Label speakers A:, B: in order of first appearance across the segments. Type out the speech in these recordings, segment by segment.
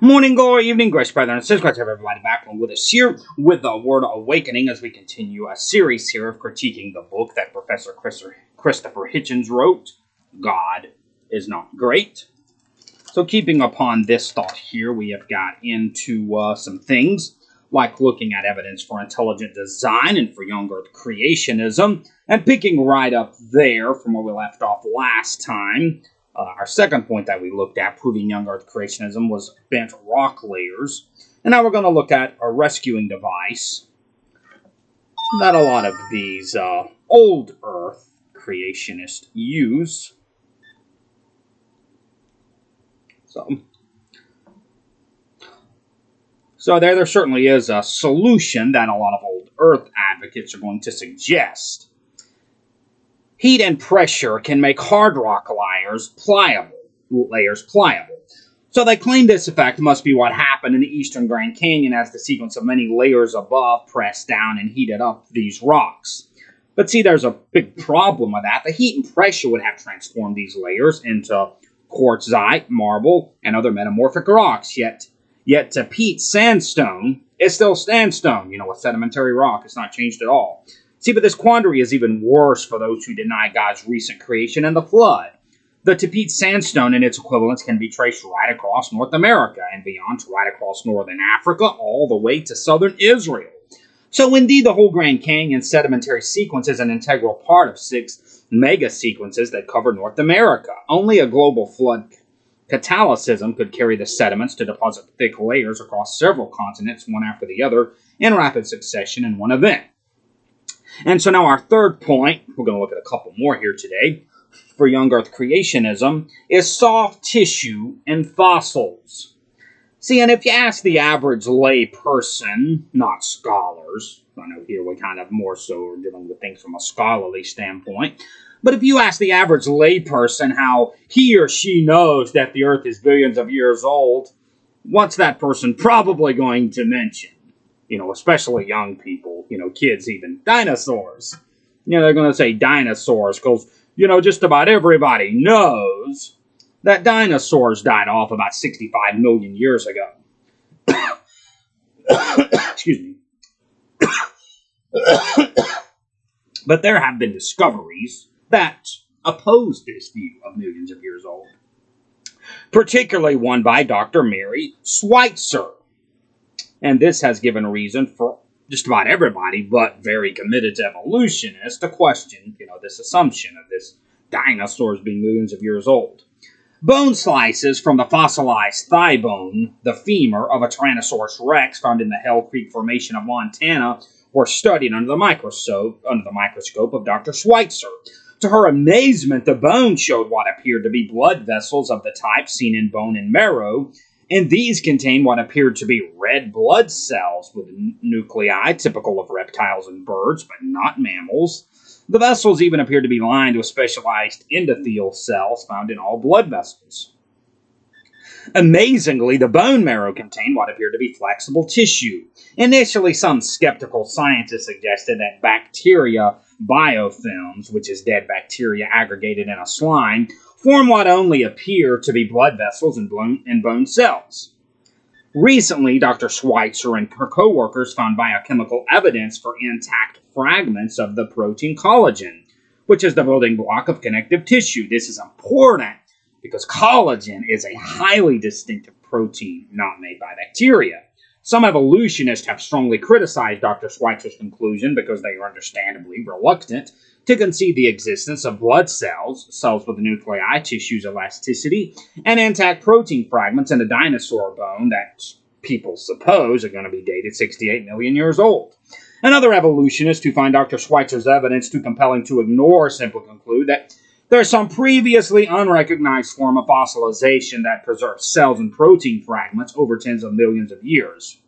A: Morning, glory, evening, grace, brethren, and sisters. Glad to have everybody back on with us here with the Word Awakening as we continue a series here of critiquing the book that Professor Christopher Hitchens wrote, God is Not Great. So keeping upon this thought here, we have got into some things like looking at evidence for intelligent design and for young earth creationism, and picking right up there from where we left off last time. Our second point that we looked at, proving young earth creationism, was bent rock layers. And now we're going to look at a rescuing device that a lot of these old earth creationists use. So there certainly is a solution that a lot of old earth advocates are going to suggest. Heat and pressure can make hard rock layers pliable. So they claim this effect must be what happened in the eastern Grand Canyon as the sequence of many layers above pressed down and heated up these rocks. But see, there's a big problem with that. The heat and pressure would have transformed these layers into quartzite, marble, and other metamorphic rocks. Yet Pete sandstone is still sandstone, a sedimentary rock. It's not changed at all. See, but this quandary is even worse for those who deny God's recent creation and the flood. The Tapete sandstone and its equivalents can be traced right across North America and beyond to right across northern Africa, all the way to southern Israel. So indeed, the whole Grand Canyon sedimentary sequence is an integral part of 6 mega sequences that cover North America. Only a global flood catalysis could carry the sediments to deposit thick layers across several continents, one after the other, in rapid succession in one event. And so now our third point, we're going to look at a couple more here today, for young earth creationism, is soft tissue and fossils. See, and if you ask the average lay person, not scholars, I know here we kind of more so are dealing with things from a scholarly standpoint, but if you ask the average lay person how he or she knows that the earth is billions of years old, what's that person probably going to mention? Especially young people, kids even, dinosaurs. They're going to say dinosaurs because, just about everybody knows that dinosaurs died off about 65 million years ago. Excuse me. But there have been discoveries that oppose this view of millions of years old. Particularly one by Dr. Mary Schweitzer. And this has given reason for just about everybody, but very committed evolutionists, to question, this assumption of this dinosaurs being millions of years old. Bone slices from the fossilized thigh bone, the femur of a Tyrannosaurus rex found in the Hell Creek Formation of Montana, were studied under the microscope of Dr. Schweitzer. To her amazement, the bone showed what appeared to be blood vessels of the type seen in bone and marrow, and these contain what appeared to be red blood cells with nuclei typical of reptiles and birds, but not mammals. The vessels even appeared to be lined with specialized endothelial cells found in all blood vessels. Amazingly, the bone marrow contained what appeared to be flexible tissue. Initially, some skeptical scientists suggested that bacteria biofilms, which is dead bacteria aggregated in a slime, form what only appear to be blood vessels and bone cells. Recently, Dr. Schweitzer and her co-workers found biochemical evidence for intact fragments of the protein collagen, which is the building block of connective tissue. This is important because collagen is a highly distinctive protein not made by bacteria. Some evolutionists have strongly criticized Dr. Schweitzer's conclusion because they are understandably reluctant to concede the existence of blood cells with nuclei, tissue's elasticity, and intact protein fragments in a dinosaur bone that people suppose are going to be dated 68 million years old. And other evolutionists who find Dr. Schweitzer's evidence too compelling to ignore simply conclude that there is some previously unrecognized form of fossilization that preserves cells and protein fragments over tens of millions of years.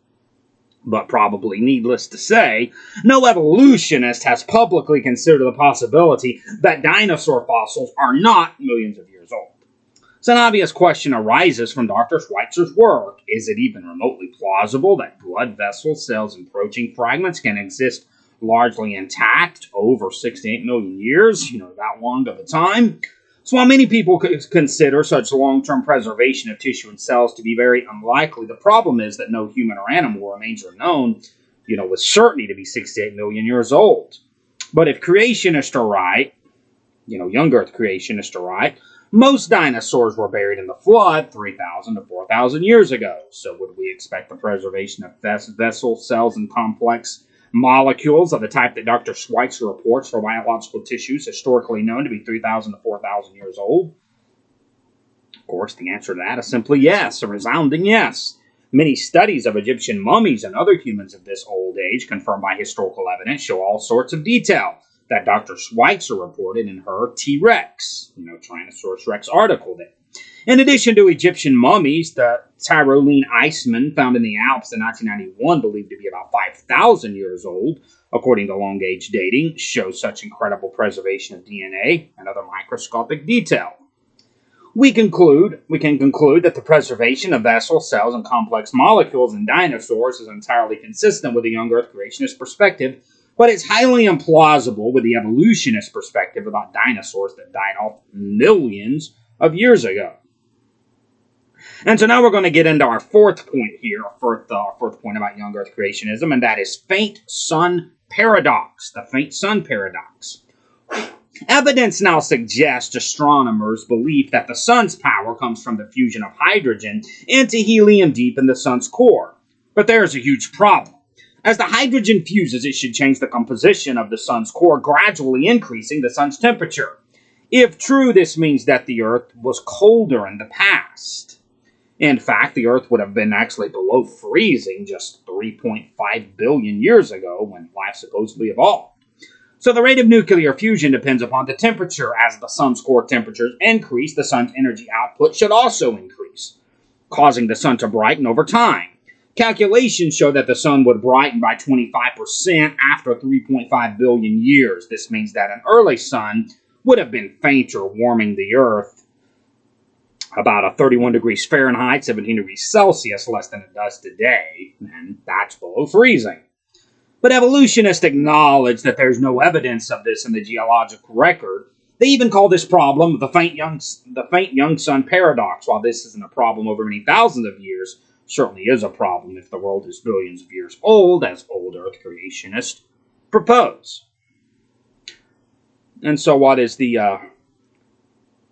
A: But probably needless to say, no evolutionist has publicly considered the possibility that dinosaur fossils are not millions of years old. So an obvious question arises from Dr. Schweitzer's work. Is it even remotely plausible that blood vessels, cells, and protein fragments can exist largely intact over 68 million years, that long of a time? So while many people consider such long-term preservation of tissue and cells to be very unlikely, the problem is that no human or animal remains are known, with certainty to be 68 million years old. But if creationists are right, young Earth creationists are right, most dinosaurs were buried in the flood 3,000 to 4,000 years ago. So would we expect the preservation of vessel cells and complex molecules of the type that Dr. Schweitzer reports for biological tissues historically known to be 3,000 to 4,000 years old? Of course, the answer to that is simply yes, a resounding yes. Many studies of Egyptian mummies and other humans of this old age, confirmed by historical evidence, show all sorts of detail that Dr. Schweitzer reported in her T-Rex, Tyrannosaurus Rex article there. In addition to Egyptian mummies, the Tyrolean Iceman found in the Alps in 1991, believed to be about 5,000 years old, according to long-age dating, shows such incredible preservation of DNA and other microscopic detail. We can conclude that the preservation of vessel cells and complex molecules in dinosaurs is entirely consistent with the young Earth creationist perspective, but it's highly implausible with the evolutionist perspective about dinosaurs that died off millions of years ago. And so now we're going to get into our fourth point here, our fourth point about young Earth creationism, and that is faint sun paradox, the faint sun paradox. Evidence now suggests astronomers' belief that the sun's power comes from the fusion of hydrogen into helium deep in the sun's core. But there's a huge problem. As the hydrogen fuses, it should change the composition of the sun's core, gradually increasing the sun's temperature. If true, this means that the Earth was colder in the past. In fact, the Earth would have been actually below freezing just 3.5 billion years ago when life supposedly evolved. So the rate of nuclear fusion depends upon the temperature. As the sun's core temperatures increase, the sun's energy output should also increase, causing the sun to brighten over time. Calculations show that the sun would brighten by 25% after 3.5 billion years. This means that an early sun would have been fainter, warming the Earth about 31 degrees Fahrenheit, 17 degrees Celsius less than it does today, and that's below freezing. But evolutionists acknowledge that there's no evidence of this in the geologic record. They even call this problem the faint young sun paradox. While this isn't a problem over many thousands of years, certainly is a problem if the world is billions of years old, as old Earth creationists propose. And so what is the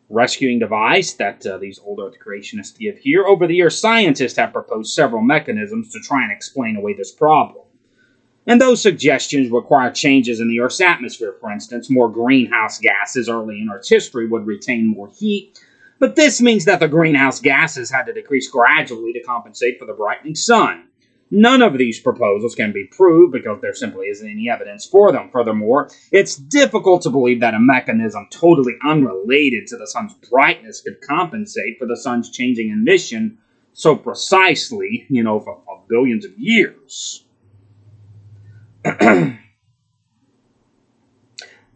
A: rescuing device that these old Earth creationists give here? Over the years, scientists have proposed several mechanisms to try and explain away this problem. And those suggestions require changes in the Earth's atmosphere. For instance, more greenhouse gases early in Earth's history would retain more heat, but this means that the greenhouse gases had to decrease gradually to compensate for the brightening sun. None of these proposals can be proved because there simply isn't any evidence for them. Furthermore, it's difficult to believe that a mechanism totally unrelated to the sun's brightness could compensate for the sun's changing emission so precisely, for billions of years.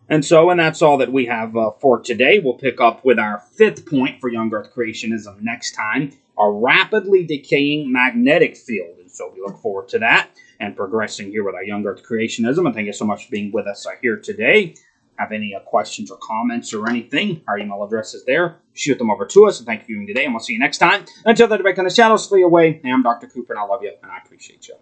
A: And that's all that we have for today. We'll pick up with our fifth point for young Earth creationism next time, a rapidly decaying magnetic field. And so we look forward to that and progressing here with our young Earth creationism. And thank you so much for being with us here today. Have any questions or comments or anything, our email address is there. Shoot them over to us. And thank you for viewing today, and we'll see you next time. Until then, back in the shadows, flee away. I'm Dr. Cooper, and I love you, and I appreciate you.